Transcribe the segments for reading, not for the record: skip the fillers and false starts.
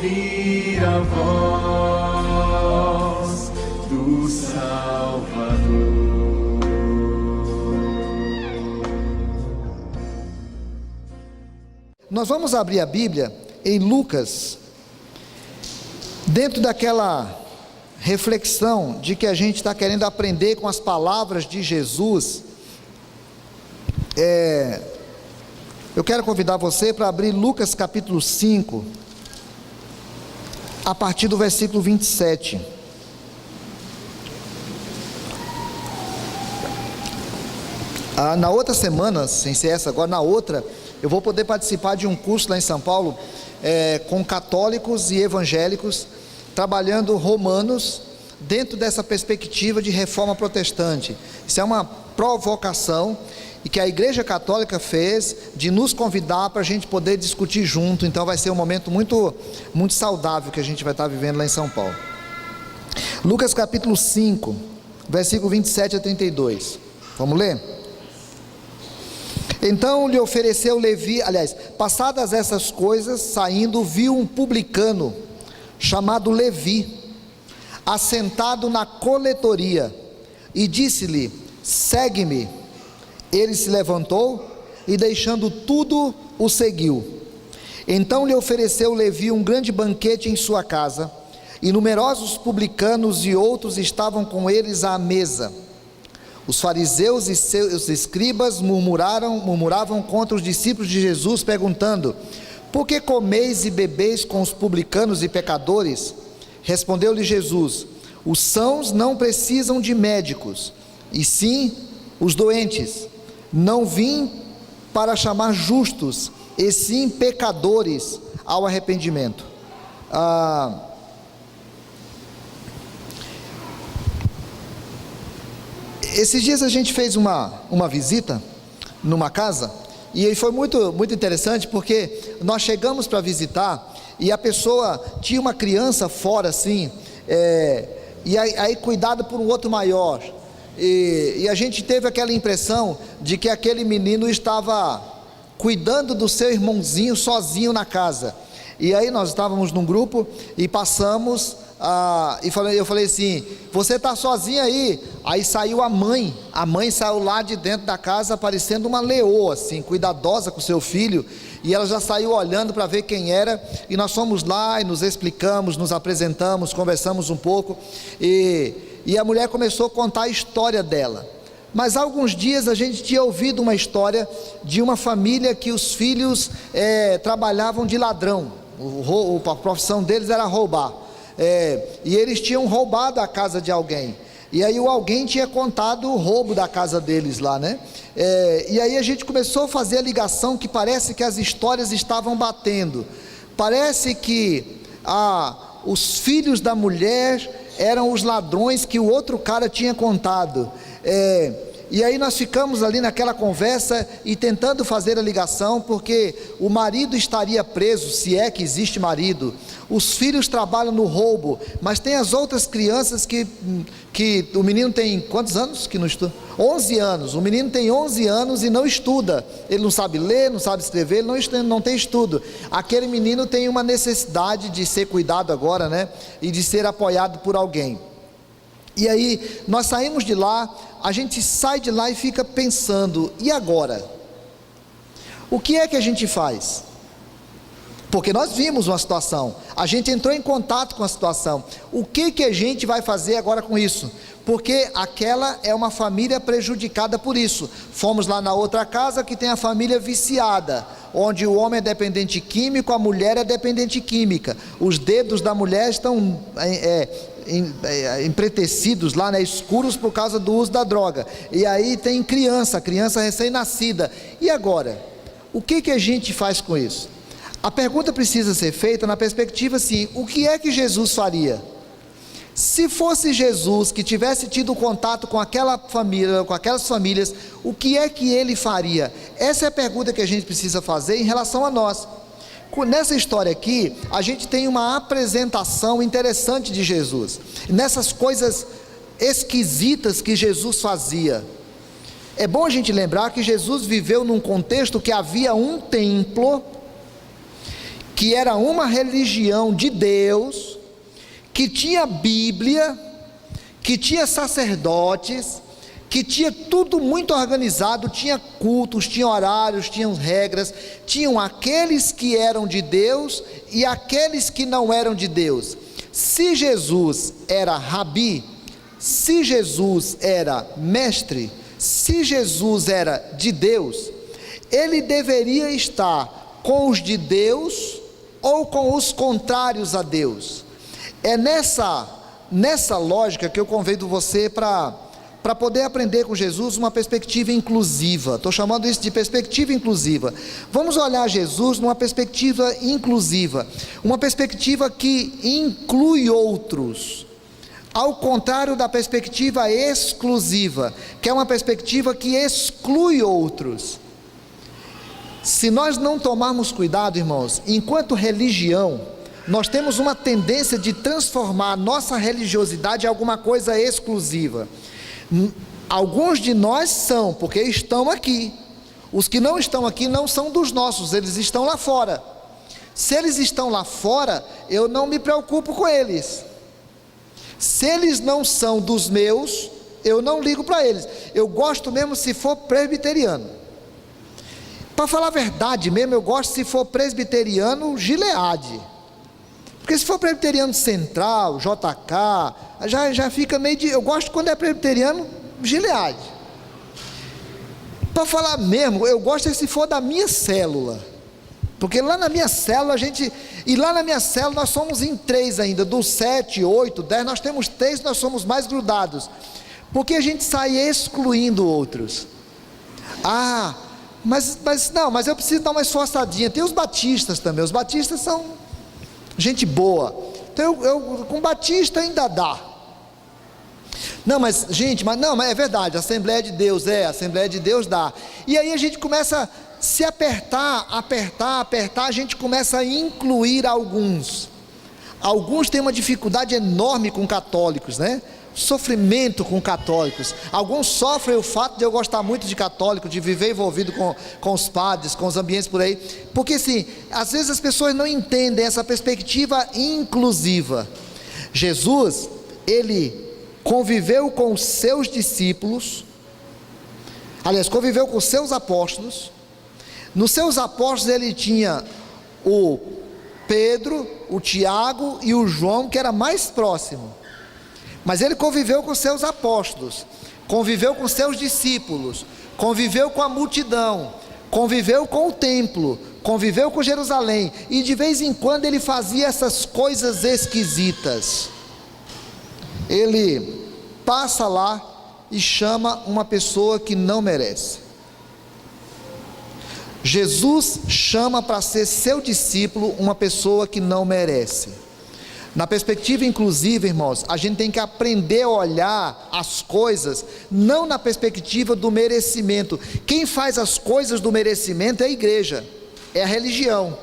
ouvir a voz do Salvador. Nós vamos abrir a Bíblia em Lucas, dentro daquela reflexão de que a gente está querendo aprender com as palavras de Jesus. Eu quero convidar você para abrir Lucas capítulo 5, a partir do versículo 27. Na outra semana, sem ser essa agora, na outra, eu vou poder participar de um curso lá em São Paulo, com católicos e evangélicos, trabalhando Romanos, dentro dessa perspectiva de reforma protestante. Isso é uma provocação, e que a Igreja Católica fez, de nos convidar para a gente poder discutir junto. Então vai ser um momento muito, muito saudável que a gente vai estar vivendo lá em São Paulo. Lucas capítulo 5, versículo 27 a 32, vamos ler? Então lhe ofereceu Levi, passadas essas coisas, saindo, viu um publicano, chamado Levi, assentado na coletoria, e disse-lhe: segue-me. Ele se levantou, e deixando tudo, o seguiu. Então lhe ofereceu Levi um grande banquete em sua casa, e numerosos publicanos e outros estavam com eles à mesa. Os fariseus e seus escribas murmuravam contra os discípulos de Jesus, perguntando: por que comeis e bebeis com os publicanos e pecadores? Respondeu-lhe Jesus: os sãos não precisam de médicos, e sim os doentes. Não vim para chamar justos, e sim pecadores ao arrependimento. Esses dias a gente fez uma visita numa casa, e foi muito, muito interessante, porque nós chegamos para visitar, e a pessoa tinha uma criança fora assim, e aí cuidado por um outro maior, e a gente teve aquela impressão de que aquele menino estava cuidando do seu irmãozinho sozinho na casa. E aí nós estávamos num grupo e passamos, eu falei assim: você está sozinho aí? Aí saiu a mãe saiu lá de dentro da casa parecendo uma leoa assim, cuidadosa com o seu filho, e ela já saiu olhando para ver quem era, e nós fomos lá e nos explicamos, nos apresentamos, conversamos um pouco, e a mulher começou a contar a história dela. Mas há alguns dias a gente tinha ouvido uma história de uma família que os filhos trabalhavam de ladrão, a profissão deles era roubar, e eles tinham roubado a casa de alguém, e aí alguém tinha contado o roubo da casa deles lá, né? E aí a gente começou a fazer a ligação que parece que as histórias estavam batendo. Parece que os filhos da mulher eram os ladrões que o outro cara tinha contado. E aí nós ficamos ali naquela conversa e tentando fazer a ligação, porque o marido estaria preso, se é que existe marido, os filhos trabalham no roubo, mas tem as outras crianças que o menino tem quantos anos que não estuda? 11 anos, o menino tem 11 anos e não estuda, ele não sabe ler, não sabe escrever, ele não tem estudo. Aquele menino tem uma necessidade de ser cuidado agora, né? E de ser apoiado por alguém. E aí nós saímos de lá, a gente sai de lá e fica pensando: e agora? O que é que a gente faz? Porque nós vimos uma situação, a gente entrou em contato com a situação. O que a gente vai fazer agora com isso? Porque aquela é uma família prejudicada por isso. Fomos lá na outra casa que tem a família viciada, onde o homem é dependente químico, a mulher é dependente química. Os dedos da mulher estão empretecidos lá, né, escuros por causa do uso da droga. E aí tem criança recém-nascida. E agora? O que a gente faz com isso? A pergunta precisa ser feita na perspectiva assim: o que é que Jesus faria? Se fosse Jesus que tivesse tido contato com aquela família, com aquelas famílias, o que é que ele faria? Essa é a pergunta que a gente precisa fazer em relação a nós. Nessa história aqui, a gente tem uma apresentação interessante de Jesus, nessas coisas esquisitas que Jesus fazia. É bom a gente lembrar que Jesus viveu num contexto que havia um templo que era uma religião de Deus, que tinha Bíblia, que tinha sacerdotes, que tinha tudo muito organizado, tinha cultos, tinha horários, tinham regras, tinham aqueles que eram de Deus e aqueles que não eram de Deus. Se Jesus era rabi, se Jesus era mestre, se Jesus era de Deus, ele deveria estar com os de Deus ou com os contrários a Deus. É nessa lógica que eu convido você para poder aprender com Jesus uma perspectiva inclusiva. Estou chamando isso de perspectiva inclusiva. Vamos olhar Jesus numa perspectiva inclusiva, uma perspectiva que inclui outros, ao contrário da perspectiva exclusiva, que é uma perspectiva que exclui outros. Se nós não tomarmos cuidado, irmãos, enquanto religião, nós temos uma tendência de transformar a nossa religiosidade em alguma coisa exclusiva. Alguns de nós são, porque estão aqui. Os que não estão aqui não são dos nossos, eles estão lá fora. Se eles estão lá fora, eu não me preocupo com eles. Se eles não são dos meus, eu não ligo para eles. Eu gosto mesmo se for presbiteriano. Para falar a verdade mesmo, eu gosto se for presbiteriano Gileade. Porque se for presbiteriano Central, JK, já fica meio de... Eu gosto quando é presbiteriano Gileade. Para falar mesmo, eu gosto se for da minha célula. Porque lá na minha célula e lá na minha célula nós somos em 3 ainda, dos 7, 8, 10, nós temos 3, nós somos mais grudados. Porque a gente sai excluindo outros. Mas eu preciso dar uma esforçadinha. Tem os batistas também, os batistas são gente boa. Então eu com batista ainda dá. Mas é verdade, a Assembleia de Deus a Assembleia de Deus dá. E aí a gente começa a se apertar, a gente começa a incluir alguns. Alguns têm uma dificuldade enorme com católicos, né? Sofrimento com católicos. Alguns sofrem o fato de eu gostar muito de católico, de viver envolvido com os padres, com os ambientes por aí, porque assim, às vezes as pessoas não entendem essa perspectiva inclusiva. Jesus, ele conviveu com os seus discípulos, conviveu com os seus apóstolos. Nos seus apóstolos ele tinha o Pedro, o Tiago e o João, que era mais próximo. Mas ele conviveu com seus apóstolos, conviveu com seus discípulos, conviveu com a multidão, conviveu com o templo, conviveu com Jerusalém, e de vez em quando ele fazia essas coisas esquisitas. Ele passa lá e chama uma pessoa que não merece. Jesus chama para ser seu discípulo uma pessoa que não merece. Na perspectiva inclusiva, irmãos, a gente tem que aprender a olhar as coisas não na perspectiva do merecimento. Quem faz as coisas do merecimento é a igreja, é a religião.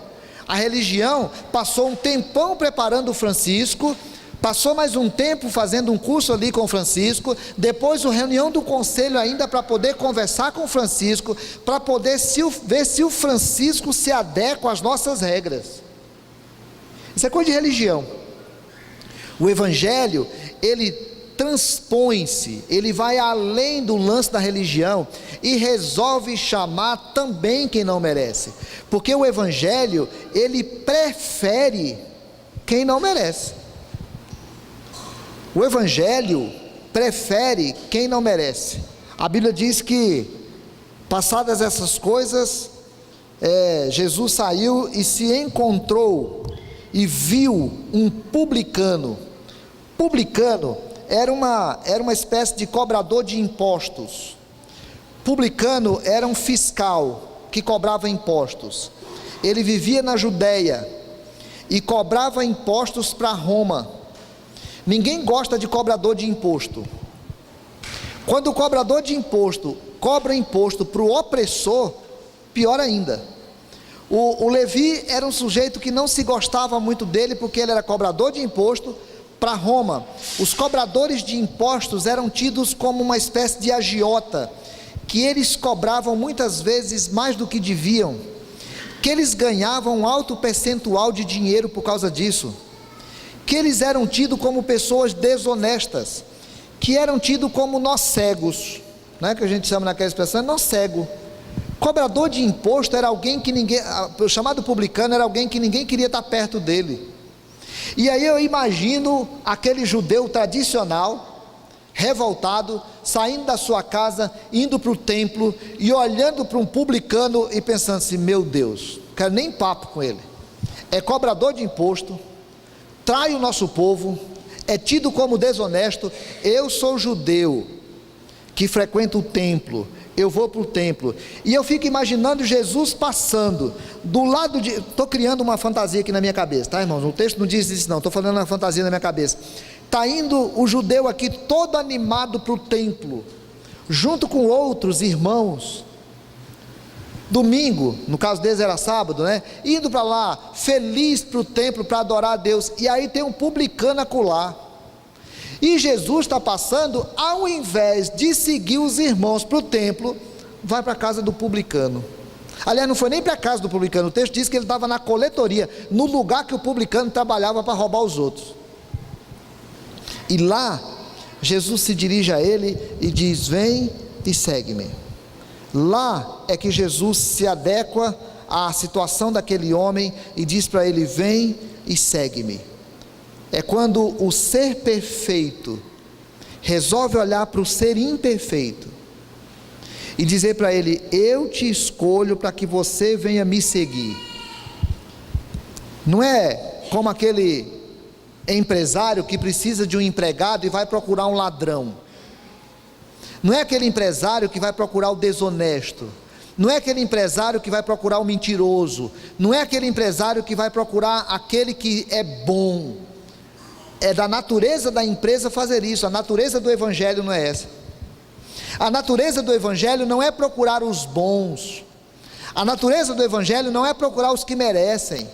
A religião passou um tempão preparando o Francisco, passou mais um tempo fazendo um curso ali com o Francisco, depois uma reunião do conselho ainda para poder conversar com o Francisco, para poder ver se o Francisco se adequa às nossas regras. Isso é coisa de religião. O Evangelho, ele transpõe-se, ele vai além do lance da religião e resolve chamar também quem não merece, porque o Evangelho, ele prefere quem não merece. O Evangelho prefere quem não merece. A Bíblia diz que, passadas essas coisas, Jesus saiu e se encontrou e viu um publicano. Publicano era uma espécie de cobrador de impostos. Publicano era um fiscal que cobrava impostos. Ele vivia na Judéia e cobrava impostos para Roma. Ninguém gosta de cobrador de imposto. Quando o cobrador de imposto cobra imposto para o opressor, pior ainda. O Levi era um sujeito que não se gostava muito dele, porque ele era cobrador de imposto para Roma. Os cobradores de impostos eram tidos como uma espécie de agiota, que eles cobravam muitas vezes mais do que deviam. que eles ganhavam um alto percentual de dinheiro por causa disso, que eles eram tidos como pessoas desonestas, que eram tidos como nós cegos, não é que a gente chama naquela expressão, nós cego. Cobrador de imposto era alguém que ninguém, o chamado publicano era alguém que ninguém queria estar perto dele. E aí eu imagino aquele judeu tradicional, revoltado, saindo da sua casa, indo para o templo e olhando para um publicano e pensando assim: meu Deus, não quero nem papo com ele, é cobrador de imposto, trai o nosso povo, é tido como desonesto. Eu sou judeu que frequento o templo, eu vou para o templo, e eu fico imaginando Jesus passando do lado de, estou criando uma fantasia aqui na minha cabeça, tá, irmãos? O texto não diz isso não, estou falando uma fantasia na minha cabeça. Está indo o judeu aqui todo animado para o templo, junto com outros irmãos, domingo, no caso deles era sábado, né? Indo para lá, feliz para o templo, para adorar a Deus, e aí tem um publicano acolá, e Jesus está passando, ao invés de seguir os irmãos para o templo, vai para a casa do publicano. Aliás, não foi nem para a casa do publicano, o texto diz que ele estava na coletoria, no lugar que o publicano trabalhava para roubar os outros. E lá, Jesus se dirige a ele e diz: vem e segue-me. Lá é que Jesus se adequa à situação daquele homem e diz para ele: vem e segue-me. É quando o ser perfeito resolve olhar para o ser imperfeito e dizer para ele: eu te escolho para que você venha me seguir. Não é como aquele empresário que precisa de um empregado e vai procurar um ladrão. Não é aquele empresário que vai procurar o desonesto. Não é aquele empresário que vai procurar o mentiroso. Não é aquele empresário que vai procurar aquele que é bom. É da natureza da empresa fazer isso. A natureza do evangelho não é essa. A natureza do evangelho não é procurar os bons. A natureza do evangelho não é procurar os que merecem.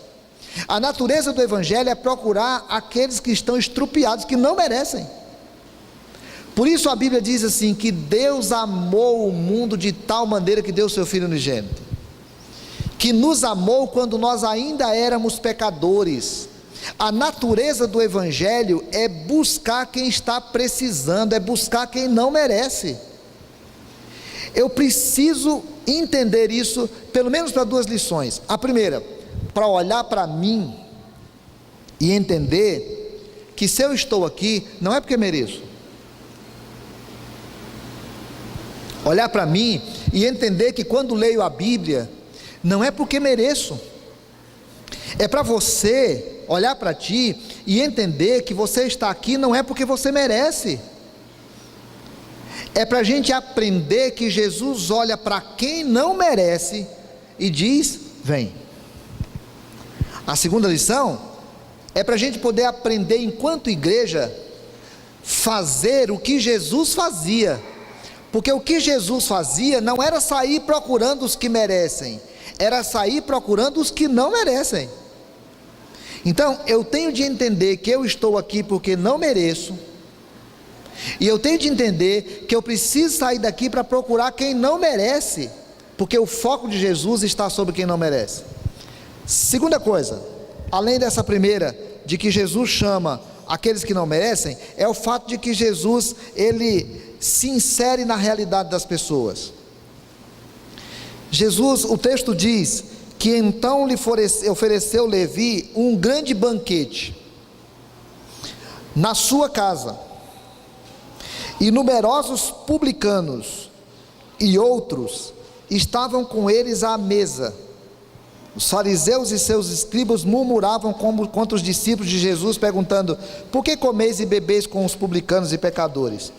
A natureza do evangelho é procurar aqueles que estão estrupiados, que não merecem. Por isso a Bíblia diz assim, que Deus amou o mundo de tal maneira que deu o seu Filho unigênito, que nos amou quando nós ainda éramos pecadores. A natureza do evangelho é buscar quem está precisando, é buscar quem não merece. Eu preciso entender isso, pelo menos para duas lições. A primeira, para olhar para mim e entender que se eu estou aqui, não é porque mereço. Olhar para mim e entender que quando leio a Bíblia, não é porque mereço. É para você olhar para ti e entender que você está aqui não é porque você merece. É para a gente aprender que Jesus olha para quem não merece e diz: vem. A segunda lição é para a gente poder aprender, enquanto igreja, fazer o que Jesus fazia, porque o que Jesus fazia não era sair procurando os que merecem, era sair procurando os que não merecem. Então eu tenho de entender que eu estou aqui porque não mereço, e eu tenho de entender que eu preciso sair daqui para procurar quem não merece, porque o foco de Jesus está sobre quem não merece. Segunda coisa, além dessa primeira, de que Jesus chama aqueles que não merecem, é o fato de que Jesus, ele se insere na realidade das pessoas. Jesus, o texto diz que então lhe ofereceu Levi um grande banquete na sua casa, e numerosos publicanos e outros estavam com eles à mesa. Os fariseus e seus escribas murmuravam contra os discípulos de Jesus, perguntando: por que comeis e bebeis com os publicanos e pecadores?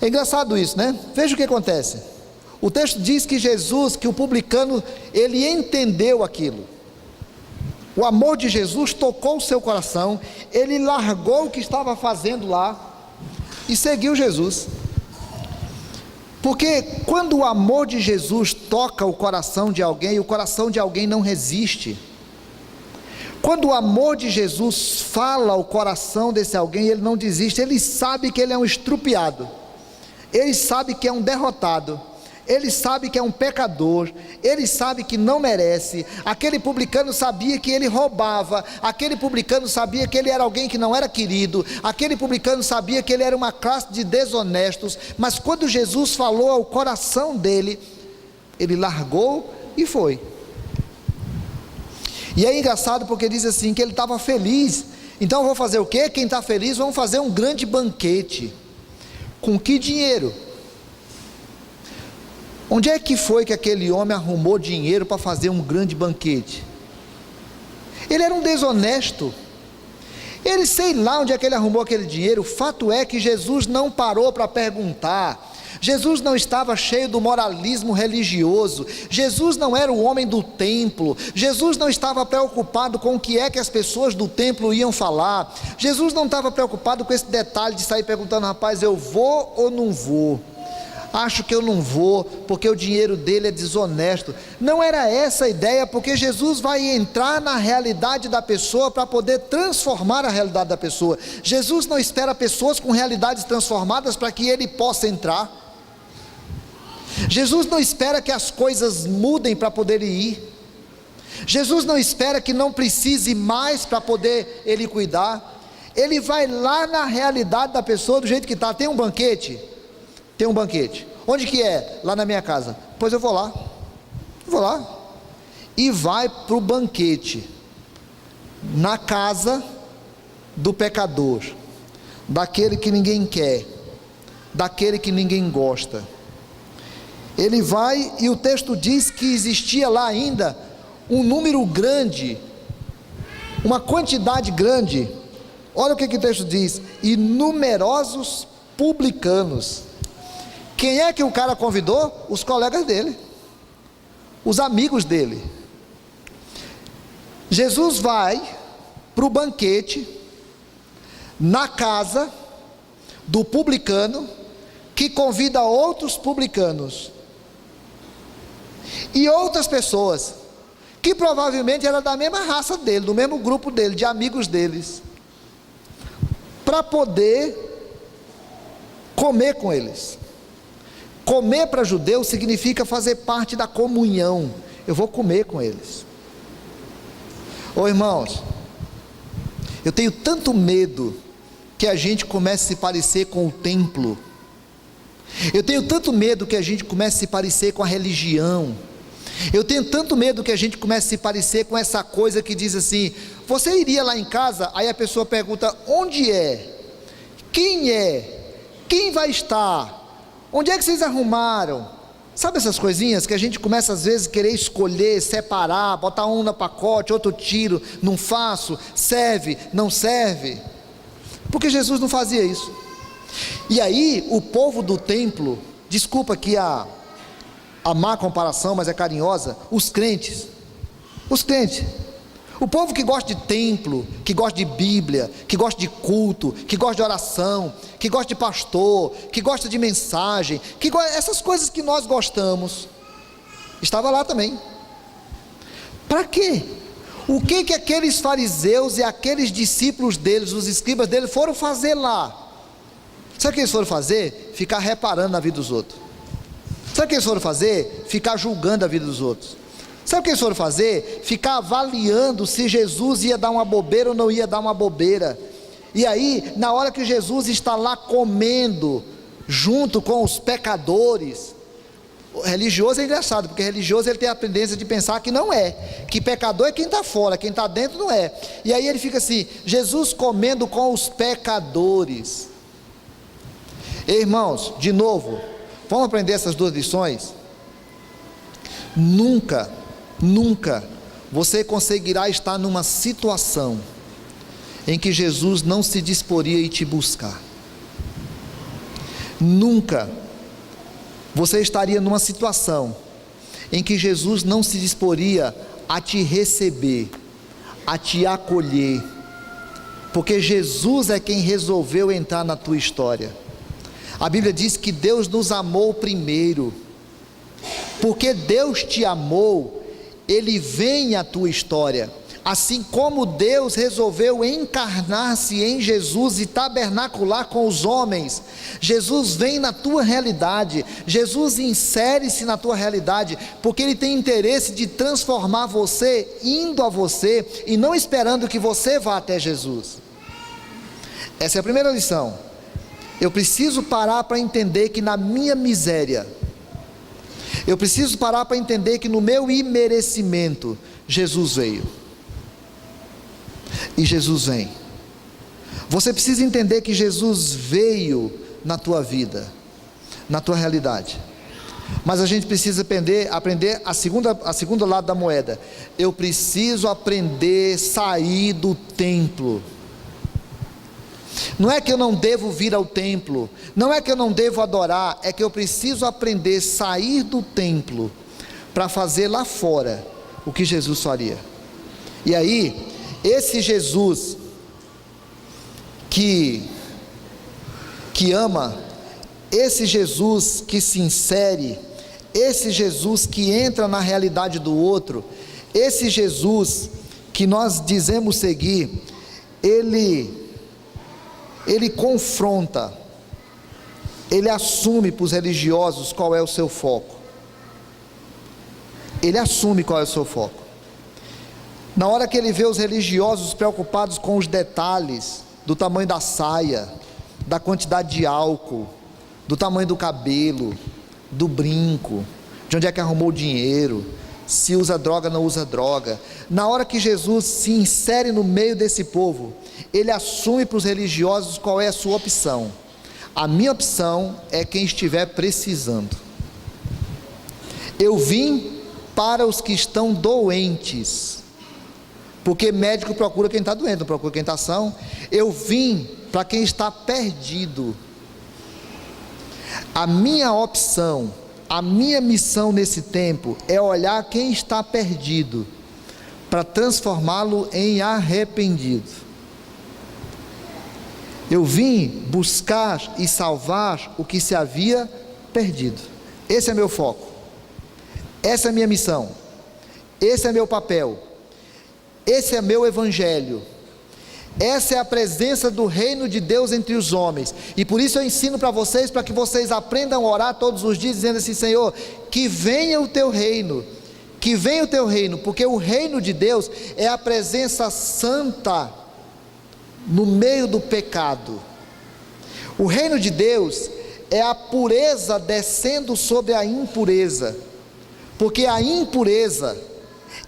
É engraçado isso, né? Veja o que acontece. O texto diz que Jesus, que o publicano, ele entendeu aquilo. O amor de Jesus tocou o seu coração, ele largou o que estava fazendo lá e seguiu Jesus. Porque quando o amor de Jesus toca o coração de alguém, o coração de alguém não resiste. Quando o amor de Jesus fala ao coração desse alguém, ele não desiste. Ele sabe que ele é um estrupiado, ele sabe que é um derrotado, ele sabe que é um pecador, ele sabe que não merece. Aquele publicano sabia que ele roubava, aquele publicano sabia que ele era alguém que não era querido, aquele publicano sabia que ele era uma classe de desonestos, mas quando Jesus falou ao coração dele, ele largou e foi. E é engraçado porque diz assim, que ele estava feliz. Então eu vou fazer o quê? Quem está feliz, vamos fazer um grande banquete. Com que dinheiro? Onde é que foi que aquele homem arrumou dinheiro para fazer um grande banquete? Ele era um desonesto. Ele, sei lá onde é que ele arrumou aquele dinheiro. O fato é que Jesus não parou para perguntar. Jesus não estava cheio do moralismo religioso. Jesus não era o homem do templo. Jesus não estava preocupado com o que é que as pessoas do templo iam falar. Jesus não estava preocupado com esse detalhe de sair perguntando, rapaz, eu vou ou não vou? Acho que eu não vou, porque o dinheiro dele é desonesto. Não era essa a ideia, porque Jesus vai entrar na realidade da pessoa para poder transformar a realidade da pessoa. Jesus não espera pessoas com realidades transformadas para que ele possa entrar. Jesus não espera que as coisas mudem para poder ir. Jesus não espera que não precise mais para poder ele cuidar. Ele vai lá na realidade da pessoa do jeito que está. Tem um banquete? Tem um banquete. Onde que é? Lá na minha casa. Pois eu vou lá. Vou lá. E vai para o banquete. Na casa do pecador. Daquele que ninguém quer. Daquele que ninguém gosta. Ele vai, e o texto diz que existia lá ainda um número grande, uma quantidade grande. Olha o que o texto diz: e numerosos publicanos. Quem é que o cara convidou? Os colegas dele, os amigos dele. Jesus vai para o banquete, na casa do publicano, que convida outros publicanos, e outras pessoas, que provavelmente eram da mesma raça dele, do mesmo grupo dele, de amigos deles, para poder comer com eles. Comer para judeu significa fazer parte da comunhão. Eu vou comer com eles. Ô irmãos, eu tenho tanto medo que a gente comece a se parecer com o templo. Eu tenho tanto medo que a gente comece a se parecer com a religião. Eu tenho tanto medo que a gente comece a se parecer com essa coisa que diz assim: você iria lá em casa? Aí a pessoa pergunta: onde é? Quem é? Quem vai estar? Onde é que vocês arrumaram? Sabe essas coisinhas que a gente começa às vezes a querer escolher, separar, botar um no pacote, outro tiro, não faço, serve, não serve? Porque Jesus não fazia isso. E aí o povo do templo, desculpa aqui a má comparação, mas é carinhosa, os crentes, o povo que gosta de templo, que gosta de Bíblia, que gosta de culto, que gosta de oração, que gosta de pastor, que gosta de mensagem, essas coisas que nós gostamos, estava lá também. Para quê? O que aqueles fariseus e aqueles discípulos deles, os escribas deles, foram fazer lá? Sabe o que eles foram fazer? Ficar reparando na vida dos outros. Sabe o que eles foram fazer? Ficar julgando a vida dos outros. Sabe o que eles foram fazer? Ficar avaliando se Jesus ia dar uma bobeira ou não ia dar uma bobeira. E aí, na hora que Jesus está lá comendo, junto com os pecadores, o religioso é engraçado, porque religioso ele tem a tendência de pensar que não é, que pecador é quem está fora, quem está dentro não é. E aí ele fica assim, Jesus comendo com os pecadores. Irmãos, de novo, vamos aprender essas duas lições? Nunca você conseguirá estar numa situação em que Jesus não se disporia a ir te buscar. Nunca você estaria numa situação em que Jesus não se disporia a te receber, a te acolher, porque Jesus é quem resolveu entrar na tua história. A Bíblia diz que Deus nos amou primeiro. Porque Deus te amou, Ele vem à tua história. Assim como Deus resolveu encarnar-se em Jesus e tabernacular com os homens, Jesus vem na tua realidade, Jesus insere-se na tua realidade, porque Ele tem interesse de transformar você, indo a você, e não esperando que você vá até Jesus. Essa é a primeira lição. Eu preciso parar para entender que na minha miséria, eu preciso parar para entender que no meu imerecimento, Jesus veio. E Jesus vem. Você precisa entender que Jesus veio na tua vida, na tua realidade. Mas a gente precisa aprender a segunda lado da moeda. Eu preciso aprender a sair do templo. Não é que eu não devo vir ao templo, não é que eu não devo adorar, é que eu preciso aprender a sair do templo para fazer lá fora o que Jesus faria. E aí, esse Jesus que ama, esse Jesus que se insere, esse Jesus que entra na realidade do outro, esse Jesus que nós dizemos seguir, ele confronta, ele assume para os religiosos qual é o seu foco. Ele assume qual é o seu foco. Na hora que ele vê os religiosos preocupados com os detalhes, do tamanho da saia, da quantidade de álcool, do tamanho do cabelo, do brinco, de onde é que arrumou o dinheiro, se usa droga ou não usa droga, na hora que Jesus se insere no meio desse povo, ele assume para os religiosos qual é a sua opção. A minha opção é quem estiver precisando. Eu vim para os que estão doentes, porque médico procura quem está doente, não procura quem está são. Eu vim para quem está perdido. A minha opção, a minha missão nesse tempo é olhar quem está perdido, para transformá-lo em arrependido. Eu vim buscar e salvar o que se havia perdido. Esse é meu foco, essa é a minha missão, esse é meu papel, esse é meu evangelho, essa é a presença do reino de Deus entre os homens. E por isso eu ensino para que vocês aprendam a orar todos os dias, dizendo assim: Senhor, que venha o teu reino, que venha o teu reino, porque o reino de Deus é a presença santa no meio do pecado. O reino de Deus é a pureza descendo sobre a impureza, porque a impureza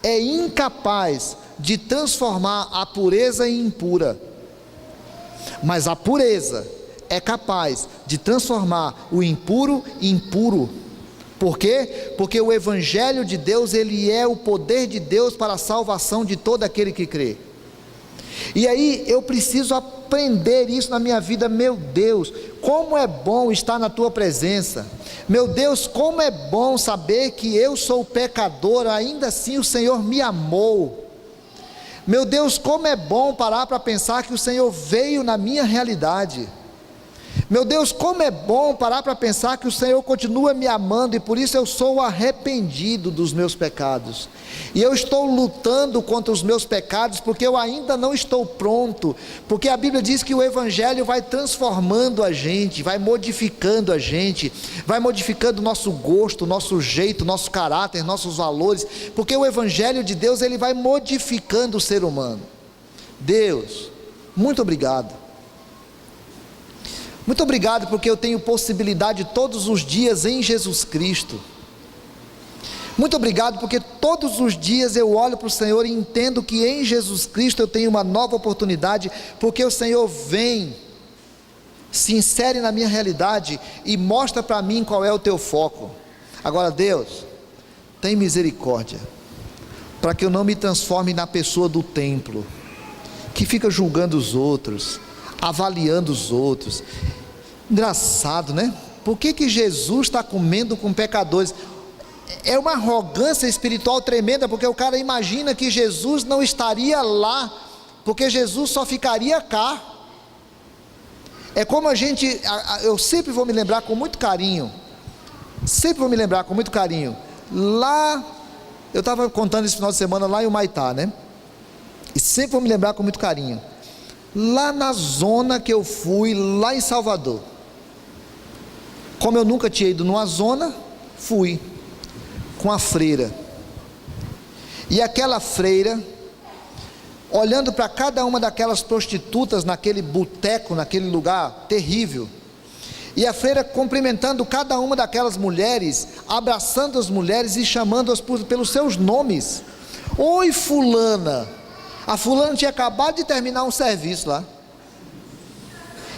é incapaz de transformar a pureza em impura, mas a pureza é capaz de transformar o impuro em puro. Por quê? Porque o evangelho de Deus, ele é o poder de Deus para a salvação de todo aquele que crê. E aí eu preciso aprender isso na minha vida. Meu Deus, como é bom estar na tua presença. Meu Deus, como é bom saber que eu sou pecador, ainda assim o Senhor me amou. Meu Deus, como é bom parar para pensar que o Senhor veio na minha realidade. Meu Deus, como é bom parar para pensar que o Senhor continua me amando, e por isso eu sou arrependido dos meus pecados, e eu estou lutando contra os meus pecados, porque eu ainda não estou pronto, porque a Bíblia diz que o Evangelho vai transformando a gente, vai modificando a gente, vai modificando o nosso gosto, o nosso jeito, o nosso caráter, nossos valores, porque o Evangelho de Deus, ele vai modificando o ser humano. Deus, muito obrigado. Muito obrigado porque eu tenho possibilidade todos os dias em Jesus Cristo. Muito obrigado porque todos os dias eu olho para o Senhor e entendo que em Jesus Cristo eu tenho uma nova oportunidade, porque o Senhor vem, se insere na minha realidade e mostra para mim qual é o teu foco. Agora, Deus, tem misericórdia, para que eu não me transforme na pessoa do templo, que fica julgando os outros, avaliando os outros. Engraçado, né? Por que Jesus está comendo com pecadores? É uma arrogância espiritual tremenda, porque o cara imagina que Jesus não estaria lá, porque Jesus só ficaria cá. É como eu sempre vou me lembrar com muito carinho, lá, eu estava contando esse final de semana lá em Humaitá, né? e sempre vou me lembrar com muito carinho, lá na zona que eu fui, lá em Salvador. Como eu nunca tinha ido numa zona, fui com a freira, e aquela freira, olhando para cada uma daquelas prostitutas naquele boteco, naquele lugar terrível, e a freira cumprimentando cada uma daquelas mulheres, abraçando as mulheres e chamando-as pelos seus nomes. Oi, fulana. A fulana tinha acabado de terminar um serviço lá,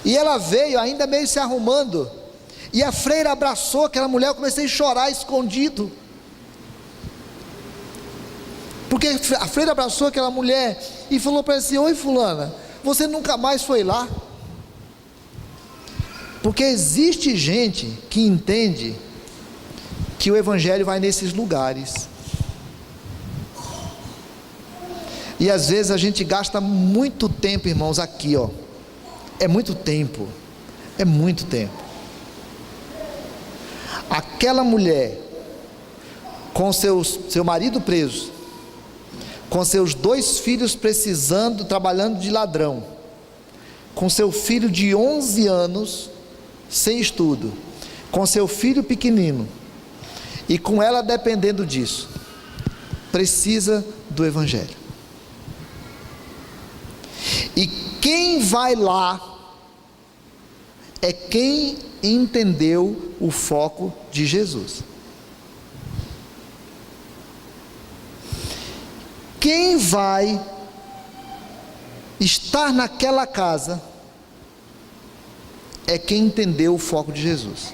e ela veio ainda meio se arrumando, e a freira abraçou aquela mulher. Eu comecei a chorar escondido, porque a freira abraçou aquela mulher e falou para ela assim: oi, fulana, você nunca mais foi lá? Porque existe gente que entende que o evangelho vai nesses lugares, e às vezes a gente gasta muito tempo, irmãos, aqui, ó. É muito tempo, é muito tempo. Aquela mulher com seu marido preso, com seus 2 filhos precisando, trabalhando de ladrão, com seu filho de 11 anos sem estudo, com seu filho pequenino, e com ela dependendo disso, precisa do evangelho. E quem vai lá é quem entendeu o foco de Jesus. Quem vai estar naquela casa é quem entendeu o foco de Jesus.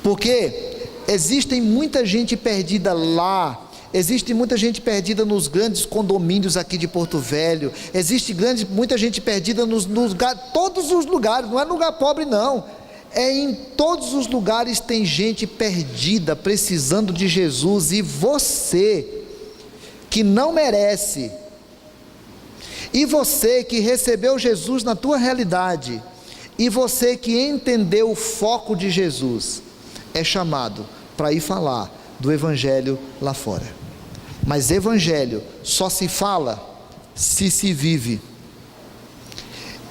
Porque existe muita gente perdida lá, existe muita gente perdida nos grandes condomínios aqui de Porto Velho, existe muita gente perdida todos os lugares, não é lugar pobre não, é em todos os lugares tem gente perdida, precisando de Jesus, e você que não merece, e você que recebeu Jesus na tua realidade, e você que entendeu o foco de Jesus, é chamado para ir falar do evangelho lá fora. Mas evangelho só se fala se se vive.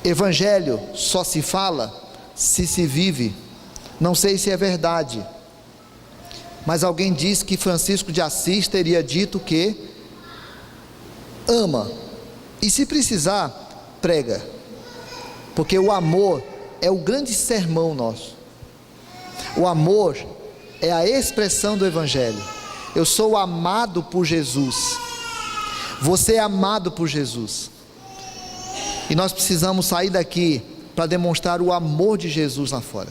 Evangelho só se fala se se vive. Não sei se é verdade, mas alguém disse que Francisco de Assis teria dito que ama, e se precisar, prega, porque o amor é o grande sermão nosso. O amor é a expressão do evangelho. Eu sou amado por Jesus, você é amado por Jesus, e nós precisamos sair daqui para demonstrar o amor de Jesus lá fora.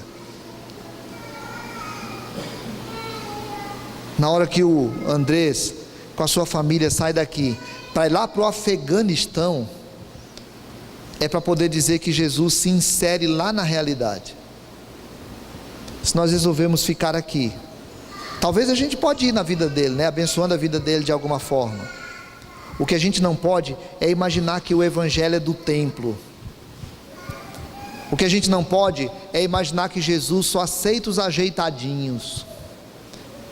Na hora que o Andrés com a sua família sai daqui para ir lá para o Afeganistão, é para poder dizer que Jesus se insere lá na realidade. Se nós resolvemos ficar aqui, talvez a gente pode ir na vida dele, né? Abençoando a vida dele de alguma forma. O que a gente não pode é imaginar que o evangelho é do templo. O que a gente não pode é imaginar que Jesus só aceita os ajeitadinhos,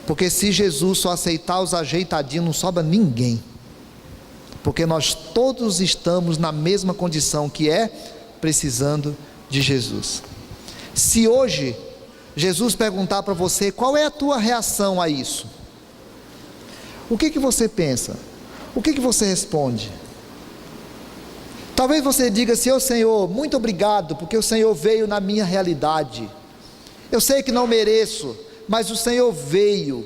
porque se Jesus só aceitar os ajeitadinhos, não sobra ninguém, porque nós todos estamos na mesma condição, que é precisando de Jesus. Se hoje Jesus perguntar para você, qual é a tua reação a isso? O que você pensa? O que você responde? Talvez você diga assim: ô Senhor, muito obrigado, porque o Senhor veio na minha realidade. Eu sei que não mereço, mas o Senhor veio,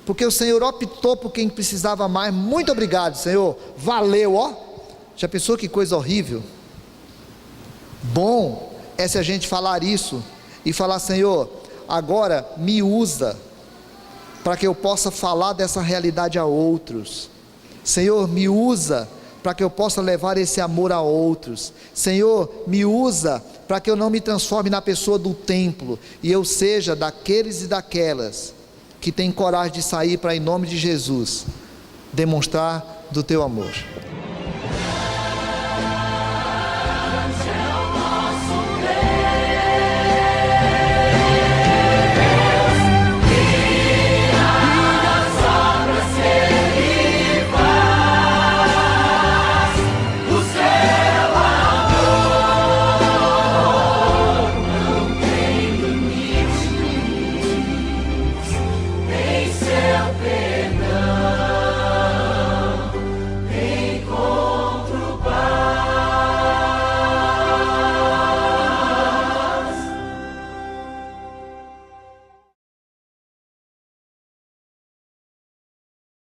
porque o Senhor optou por quem precisava mais. Muito obrigado, Senhor, valeu, ó. Já pensou que coisa horrível? Bom é se a gente falar isso e falar: Senhor, agora me usa para que eu possa falar dessa realidade a outros. Senhor, me usa para que eu possa levar esse amor a outros. Senhor, me usa para que eu não me transforme na pessoa do templo, e eu seja daqueles e daquelas que têm coragem de sair para, em nome de Jesus, demonstrar do teu amor.